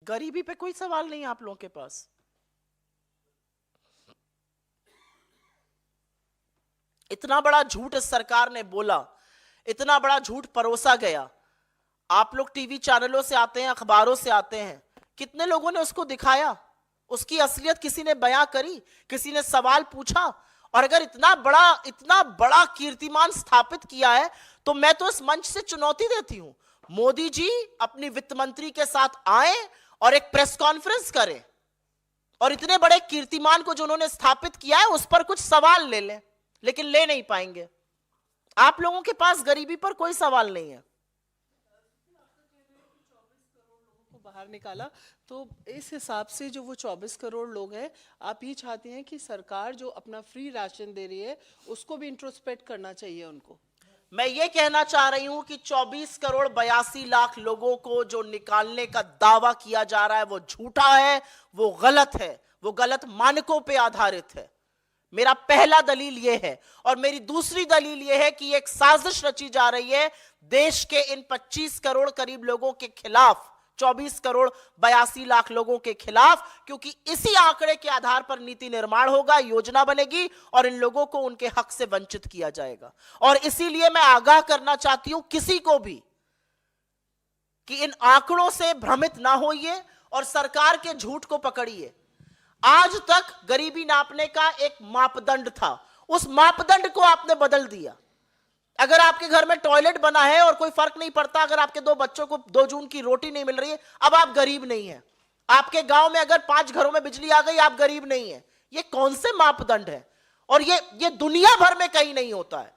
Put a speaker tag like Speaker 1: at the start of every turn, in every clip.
Speaker 1: गरीबी पे कोई सवाल नहीं आप लोगों के पास। इतना बड़ा झूठ इस सरकार ने बोला, इतना बड़ा झूठ परोसा गया। आप लोग टीवी चैनलों से आते हैं, अखबारों से आते हैं, कितने लोगों ने उसको दिखाया? उसकी असलियत किसी ने बयां करी? किसी ने सवाल पूछा? और अगर इतना बड़ा कीर्तिमान स्थापित किया है तो मैं तो इस मंच से चुनौती देती हूं, मोदी जी अपनी वित्त मंत्री के साथ आए और एक प्रेस कॉन्फ्रेंस करें और इतने बड़े कीर्तिमान को जो उन्होंने स्थापित किया है उस पर कुछ सवाल ले लें, लेकिन ले नहीं पाएंगे। आप लोगों के पास गरीबी पर कोई सवाल नहीं है।
Speaker 2: बाहर निकाला तो इस हिसाब से जो वो 24 करोड़ लोग हैं, आप ये चाहते हैं कि सरकार जो अपना फ्री राशन दे रही है उसको भी इंट्रोस्पेक्ट करना चाहिए उनको?
Speaker 1: मैं ये कहना चाह रही हूं कि 24 करोड़ 82 लाख लोगों को जो निकालने का दावा किया जा रहा है वो झूठा है, वो गलत है, वो गलत मानकों पे आधारित है। मेरा पहला दलील यह है। और मेरी दूसरी दलील यह है कि एक साजिश रची जा रही है देश के इन 25 करोड़ करीब लोगों के खिलाफ, 24 करोड़ 82 लाख लोगों के खिलाफ, क्योंकि इसी आंकड़े के आधार पर नीति निर्माण होगा, योजना बनेगी और इन लोगों को उनके हक से वंचित किया जाएगा। और इसीलिए मैं आगाह करना चाहती हूं किसी को भी कि इन आंकड़ों से भ्रमित ना होइए और सरकार के झूठ को पकड़िए। आज तक गरीबी नापने का एक मापदंड था, उस मापदंड को आपने बदल दिया। अगर आपके घर में टॉयलेट बना है और कोई फर्क नहीं पड़ता, अगर आपके 2 बच्चों को 2 जून की रोटी नहीं मिल रही है, अब आप गरीब नहीं है। आपके गांव में अगर 5 घरों में बिजली आ गई, आप गरीब नहीं है। ये कौन से मापदंड है? और ये दुनिया भर में कहीं नहीं होता है।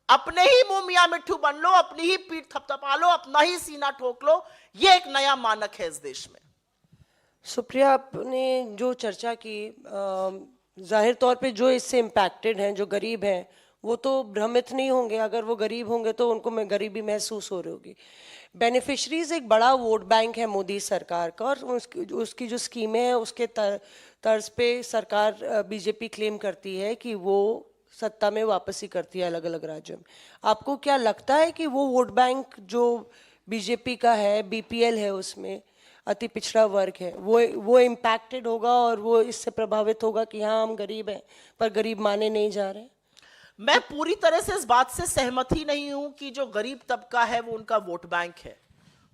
Speaker 1: अपने ही मुंह मियां मिट्ठू बन लो, अपनी ही पीठ थपथपा लो, अपना ही सीना ठोक लो, ये एक नया मानक है इस देश में।
Speaker 3: सुप्रिया, आपने जो चर्चा की, जाहिर तौर पे जो इससे इम्पैक्टेड हैं, जो गरीब हैं, वो तो भ्रमित नहीं होंगे। अगर वो गरीब होंगे तो उनको गरीबी महसूस हो रही होगी। बेनिफिशरीज एक बड़ा वोट बैंक है मोदी सरकार का, और उसकी जो स्कीमें हैं उसके तर्ज पे सरकार बीजेपी क्लेम करती है कि वो सत्ता में वापसी करती है अलग अलग राज्यों में। आपको क्या लगता है कि वो वोट बैंक जो बीजेपी का है, बीपीएल है, उसमें अति पिछड़ा वर्ग है, वो इम्पैक्टेड होगा और वो इससे प्रभावित होगा कि हाँ हम गरीब हैं पर गरीब माने नहीं जा रहे?
Speaker 1: मैं पूरी तरह से इस बात से सहमत ही नहीं हूं कि जो गरीब तबका है वो उनका वोट बैंक है।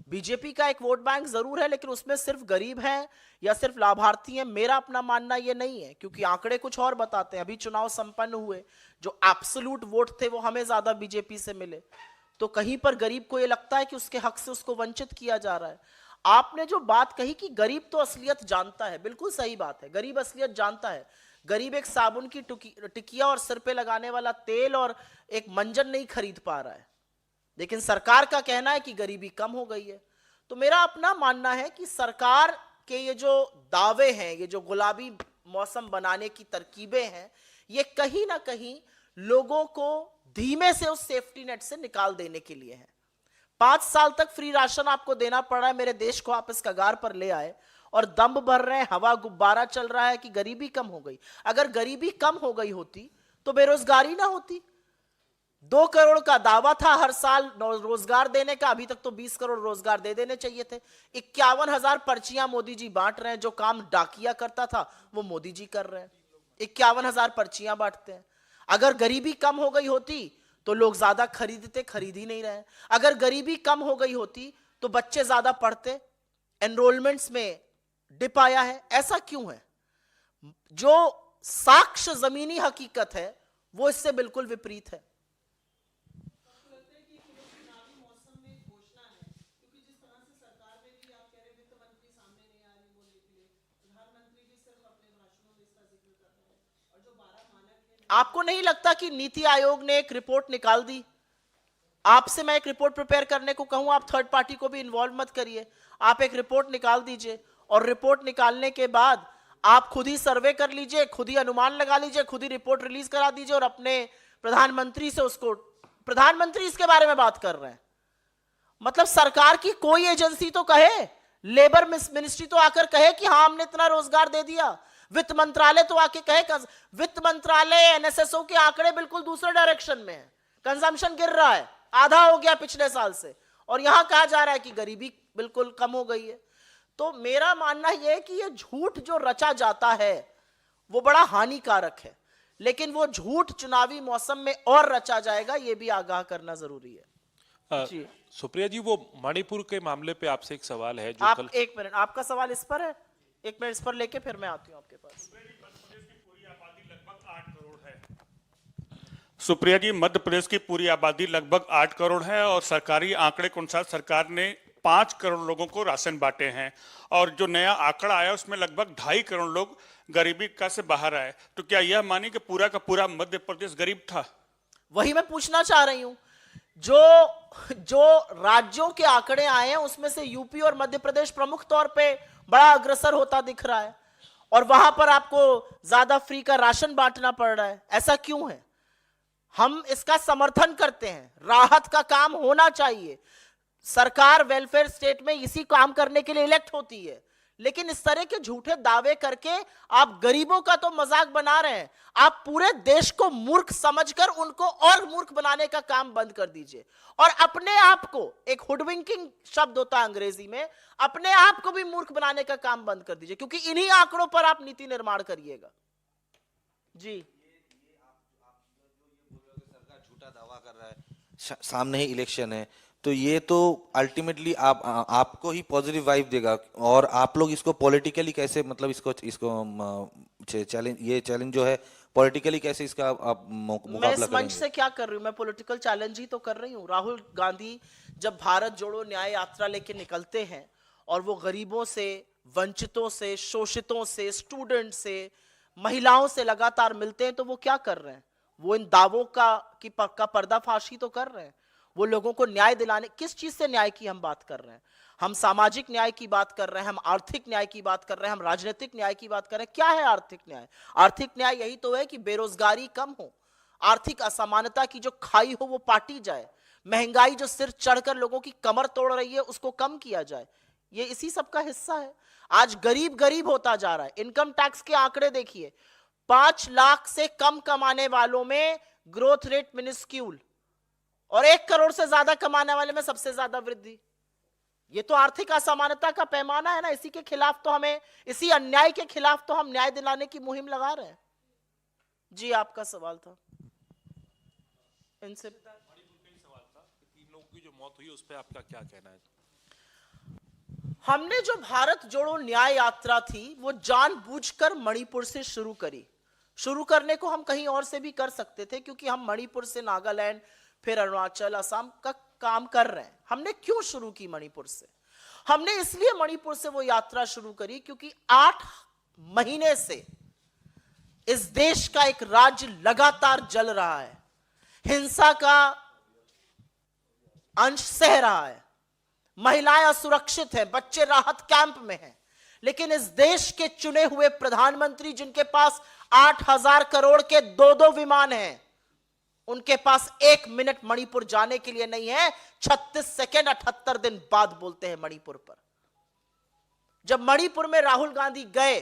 Speaker 1: बीजेपी का एक वोट बैंक जरूर है, लेकिन उसमें सिर्फ गरीब हैं या सिर्फ लाभार्थी हैं, मेरा अपना मानना ये नहीं है, क्योंकि आंकड़े कुछ और बताते हैं। अभी चुनाव संपन्न हुए, जो एब्सोल्यूट वोट थे वो हमें ज्यादा बीजेपी से मिले, तो कहीं पर गरीब को ये लगता है कि उसके हक से उसको वंचित किया जा रहा है। आपने जो बात कही कि गरीब तो असलियत जानता है, बिल्कुल सही बात है, गरीब असलियत जानता है। गरीब एक साबुन की टिकिया और सिर पे लगाने वाला तेल और एक मंजन नहीं खरीद पा रहा है, लेकिन सरकार का कहना है कि गरीबी कम हो गई है। तो मेरा अपना मानना है कि सरकार के ये जो दावे हैं, ये जो गुलाबी मौसम बनाने की तरकीबें हैं, ये कहीं ना कहीं लोगों को धीमे से उस सेफ्टी नेट से निकाल देने के लिए है। 5 साल तक फ्री राशन आपको देना पड़ रहा है, मेरे देश को आप इस कगार पर ले आए और दम भर रहे हैं, हवा गुब्बारा चल रहा है कि गरीबी कम हो गई। अगर गरीबी कम हो गई होती तो बेरोजगारी ना होती। 2 करोड़ का दावा था हर साल रोजगार देने का, अभी तक तो 20 करोड़ रोजगार दे देने चाहिए थे। 51,000 पर्चियां मोदी जी बांट रहे हैं, जो काम डाकिया करता था वो मोदी जी कर रहे हैं। 51,000 पर्चियां बांटते हैं। अगर गरीबी कम हो गई होती तो लोग ज्यादा खरीदते, खरीद ही नहीं रहे। अगर गरीबी कम हो गई होती तो बच्चे ज्यादा पढ़ते, एनरोलमेंट्स में डिप आया है। ऐसा क्यों है? जो साक्ष्य जमीनी हकीकत है वो इससे बिल्कुल विपरीत है। आपको नहीं लगता कि नीति आयोग ने एक रिपोर्ट निकाल दी? आपसे मैं एक रिपोर्ट प्रिपेयर करने को कहूं, आप थर्ड पार्टी को भी इन्वॉल्व मत करिए, आप एक रिपोर्ट निकाल दीजिए और रिपोर्ट निकालने के बाद आप खुद ही सर्वे कर लीजिए, खुद ही अनुमान लगा लीजिए, खुद ही रिपोर्ट रिलीज करा दीजिए और अपने प्रधानमंत्री से उसको, प्रधानमंत्री इसके बारे में बात कर रहे हैं। मतलब सरकार की कोई एजेंसी तो कहे, लेबर मिनिस्ट्री तो आकर कहे कि हाँ हमने इतना रोजगार दे दिया, वित्त मंत्रालय तो आके कहे। वित्त मंत्रालय, एनएसएसओ के आंकड़े बिल्कुल दूसरे डायरेक्शन में है, कंजम्पशन गिर रहा है, आधा हो गया पिछले साल से, और यहां कहा जा रहा है कि गरीबी बिल्कुल कम हो गई है। तो मेरा मानना यह है कि ये झूठ जो रचा जाता है वो बड़ा हानिकारक है, लेकिन वो झूठ चुनावी मौसम में और रचा जाएगा, ये भी आगाह करना जरूरी है। जी
Speaker 4: सुप्रिया जी, वो मणिपुर के मामले पे आपसे एक सवाल है जो
Speaker 1: आप
Speaker 4: कल
Speaker 1: एक मिनट, आपका सवाल इस पर है, एक मिनट इस पर लेके फिर मैं आती हूँ आपके पास।
Speaker 5: सुप्रिया जी, मध्य प्रदेश की पूरी आबादी लगभग 8 करोड़ है और सरकारी आंकड़े के अनुसार सरकार ने 5 करोड़ लोगों को राशन बांटे हैं और जो नया आंकड़ा आया उसमें लगभग 2.5 करोड़ लोग गरीबी का से बाहर आए। तो क्या यह मानी कि पूरा का पूरा मध्य प्रदेश गरीब था?
Speaker 1: वही मैं पूछना चाह रही हूं, जो राज्यों के आंकड़े आए हैं उसमें से यूपी और मध्य प्रदेश प्रमुख तौर पे बड़ा अग्रसर होता दिख रहा है और वहां पर आपको ज्यादा फ्री का राशन बांटना पड़ रहा है, ऐसा क्यों है? हम इसका समर्थन करते हैं, राहत का काम होना चाहिए, सरकार वेलफेयर स्टेट में इसी काम करने के लिए इलेक्ट होती है, लेकिन इस तरह के झूठे दावे करके आप गरीबों का तो मजाक बना रहे हैं, आप पूरे देश को मूर्ख समझकर उनको और मूर्ख बनाने का काम बंद कर दीजिए और अपने आप को, एक हुडविंकिंग शब्द होता है अंग्रेजी में, अपने आप को भी मूर्ख बनाने का काम बंद कर दीजिए, क्योंकि इन्हीं आंकड़ों पर आप नीति निर्माण करिएगा। जी
Speaker 6: झूठा दावा कर रहा है, सामने ही इलेक्शन है, तो ये तो अल्टीमेटली आपको ही पॉजिटिव वाइब देगा और आप लोग इसको पॉलिटिकली कैसे, मतलब इसको चैलेंज, ये चैलेंज जो है पॉलिटिकली कैसे इसका आप
Speaker 1: मैं
Speaker 6: मुकाबला
Speaker 1: इस मंच
Speaker 6: करेंगे?
Speaker 1: से क्या कर रही हूं? मैं पॉलिटिकल चैलेंज ही तो कर रही हूं। राहुल गांधी जब भारत जोड़ो न्याय यात्रा लेके निकलते हैं और वो गरीबों से, वंचितों से, शोषितों से, स्टूडेंट से, महिलाओं से लगातार मिलते हैं, तो वो क्या कर रहे हैं? वो इन दावों का पर्दाफाशी तो कर रहे हैं, वो लोगों को न्याय दिलाने, किस चीज से न्याय की हम बात कर रहे हैं? हम सामाजिक न्याय की बात कर रहे हैं, हम आर्थिक न्याय की बात कर रहे हैं, हम राजनीतिक न्याय की बात कर रहे हैं। क्या है आर्थिक न्याय? आर्थिक न्याय यही तो है कि बेरोजगारी कम हो, आर्थिक असमानता की जो खाई हो वो पाटी जाए, महंगाई जो सिर चढ़कर लोगों की कमर तोड़ रही है उसको कम किया जाए, ये इसी सब का हिस्सा है। आज गरीब गरीब होता जा रहा है। इनकम टैक्स के आंकड़े देखिए, 5 लाख से कम कमाने वालों में ग्रोथ रेट मिनिस्क्यूल और 1 करोड़ से ज्यादा कमाने वाले में सबसे ज्यादा वृद्धि। ये तो आर्थिक असमानता का पैमाना है ना, इसी के खिलाफ तो हमें, इसी अन्याय के खिलाफ तो हम न्याय दिलाने की मुहिम लगा रहे हैं। जी आपका सवाल था इनसे।
Speaker 4: सवाल था कि 3 लोगों की जो मौत हुई उस पर आपका क्या कहना है?
Speaker 1: हमने जो भारत जोड़ो न्याय यात्रा थी वो जानबूझकर मणिपुर से शुरू करी। शुरू करने को हम कहीं और से भी कर सकते थे, क्योंकि हम मणिपुर से नागालैंड, फिर अरुणाचल, असम का काम कर रहे हैं। हमने क्यों शुरू की मणिपुर से? हमने इसलिए मणिपुर से वो यात्रा शुरू करी क्योंकि 8 महीने से इस देश का एक राज्य लगातार जल रहा है, हिंसा का अंश सह रहा है, महिलाएं असुरक्षित हैं, बच्चे राहत कैंप में हैं, लेकिन इस देश के चुने हुए प्रधानमंत्री जिनके पास 8,000 करोड़ के 2-2 विमान हैं, उनके पास 1 मिनट मणिपुर जाने के लिए नहीं है। 36 सेकेंड 78 दिन बाद बोलते हैं मणिपुर पर। जब मणिपुर में राहुल गांधी गए,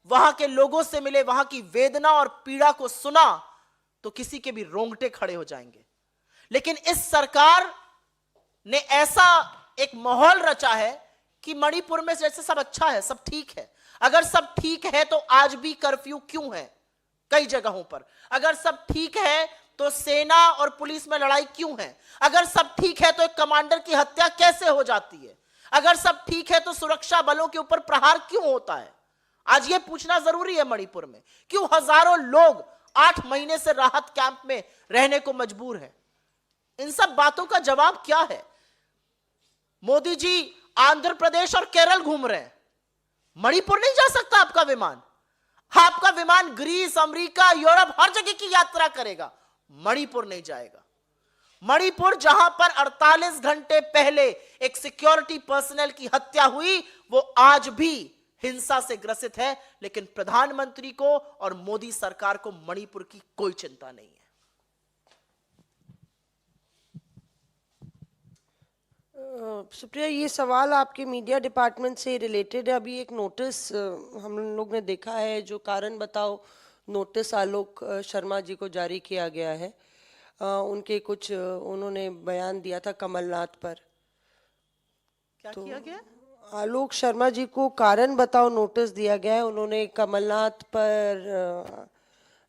Speaker 1: वहां के लोगों से मिले, वहां की वेदना और पीड़ा को सुना, तो किसी के भी रोंगटे खड़े हो जाएंगे। लेकिन इस सरकार ने ऐसा एक माहौल रचा है कि मणिपुर में जैसे सब अच्छा है, सब ठीक है। अगर सब ठीक है तो आज भी कर्फ्यू क्यों है कई जगहों पर? अगर सब ठीक है तो सेना और पुलिस में लड़ाई क्यों है? अगर सब ठीक है तो एक कमांडर की हत्या कैसे हो जाती है? अगर सब ठीक है तो सुरक्षा बलों के ऊपर प्रहार क्यों होता है? आज यह पूछना जरूरी है मणिपुर में, क्यों हजारों लोग 8 महीने से राहत कैंप में रहने को मजबूर हैं? इन सब बातों का जवाब क्या है? मोदी जी आंध्र प्रदेश और केरल घूम रहे हैं, मणिपुर नहीं जा सकता आपका विमान? आपका विमान ग्रीस, अमेरिका, यूरोप हर जगह की यात्रा करेगा, मणिपुर नहीं जाएगा। मणिपुर जहां पर 48 घंटे पहले एक सिक्योरिटी पर्सनल की हत्या हुई, वो आज भी हिंसा से ग्रसित है, लेकिन प्रधानमंत्री को और मोदी सरकार को मणिपुर की कोई चिंता नहीं है।
Speaker 3: सुप्रिया, ये सवाल आपके मीडिया डिपार्टमेंट से रिलेटेड है। अभी एक नोटिस हम लोग ने देखा है, जो कारण बताओ नोटिस आलोक शर्मा जी को जारी किया गया है। उनके कुछ उन्होंने बयान दिया था कमलनाथ पर।
Speaker 1: क्या किया गया?
Speaker 3: आलोक शर्मा जी को कारण बताओ नोटिस दिया गया है। उन्होंने कमलनाथ पर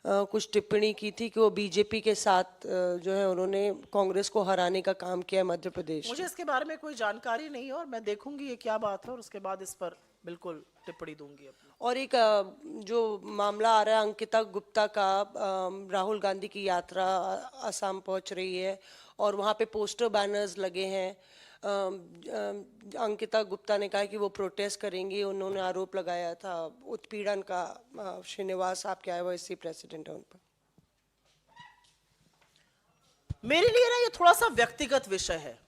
Speaker 3: कुछ टिप्पणी की थी कि वो बीजेपी के साथ जो है उन्होंने कांग्रेस को हराने का काम किया है मध्य प्रदेश
Speaker 1: मुझे
Speaker 3: में।
Speaker 1: इसके बारे में कोई जानकारी नहीं है और मैं देखूंगी ये क्या बात है और उसके बाद इस पर बिल्कुल टिप्पणी दूंगी अपनी।
Speaker 3: और एक जो मामला आ रहा है अंकिता गुप्ता का, राहुल गांधी की यात्रा असम पहुंच रही है और वहां पे पोस्टर बैनर्स लगे हैं। अंकिता गुप्ता ने कहा कि वो प्रोटेस्ट करेंगी। उन्होंने आरोप लगाया था उत्पीड़न का। श्रीनिवास आपके IOC प्रेसिडेंट है उन पर।
Speaker 1: मेरे लिए ना ये थोड़ा सा व्यक्तिगत विषय है,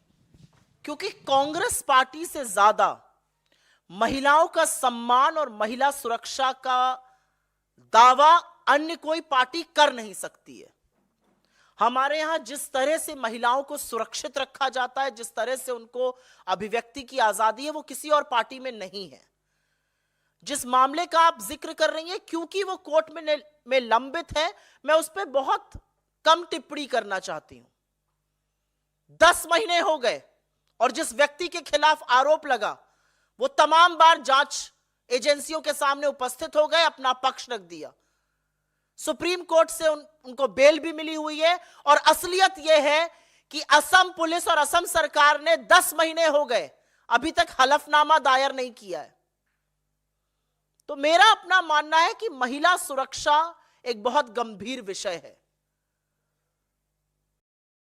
Speaker 1: क्योंकि कांग्रेस पार्टी से ज्यादा महिलाओं का सम्मान और महिला सुरक्षा का दावा अन्य कोई पार्टी कर नहीं सकती है। हमारे यहां जिस तरह से महिलाओं को सुरक्षित रखा जाता है, जिस तरह से उनको अभिव्यक्ति की आजादी है, वो किसी और पार्टी में नहीं है। जिस मामले का आप जिक्र कर रही हैं, क्योंकि वो कोर्ट में लंबित है, मैं उस पर बहुत कम टिप्पणी करना चाहती हूं। 10 महीने हो गए और जिस व्यक्ति के खिलाफ आरोप लगा वो तमाम बार जांच एजेंसियों के सामने उपस्थित हो गए, अपना पक्ष रख दिया। सुप्रीम कोर्ट से उनको बेल भी मिली हुई है और असलियत यह है कि असम पुलिस और असम सरकार ने 10 महीने हो गए अभी तक हलफनामा दायर नहीं किया है। तो मेरा अपना मानना है कि महिला सुरक्षा एक बहुत गंभीर विषय है,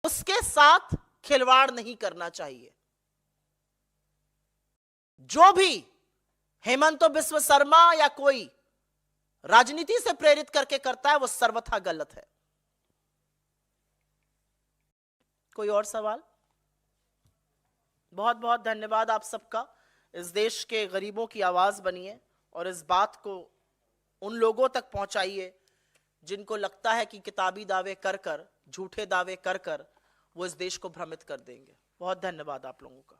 Speaker 1: उसके साथ खिलवाड़ नहीं करना चाहिए। जो भी हेमंत बिस्व शर्मा या कोई राजनीति से प्रेरित करके करता है वो सर्वथा गलत है। कोई और सवाल? बहुत बहुत धन्यवाद आप सबका। इस देश के गरीबों की आवाज बनिए और इस बात को उन लोगों तक पहुंचाइए जिनको लगता है कि किताबी दावे कर कर, झूठे दावे कर कर वो इस देश को भ्रमित कर देंगे। बहुत धन्यवाद आप लोगों का।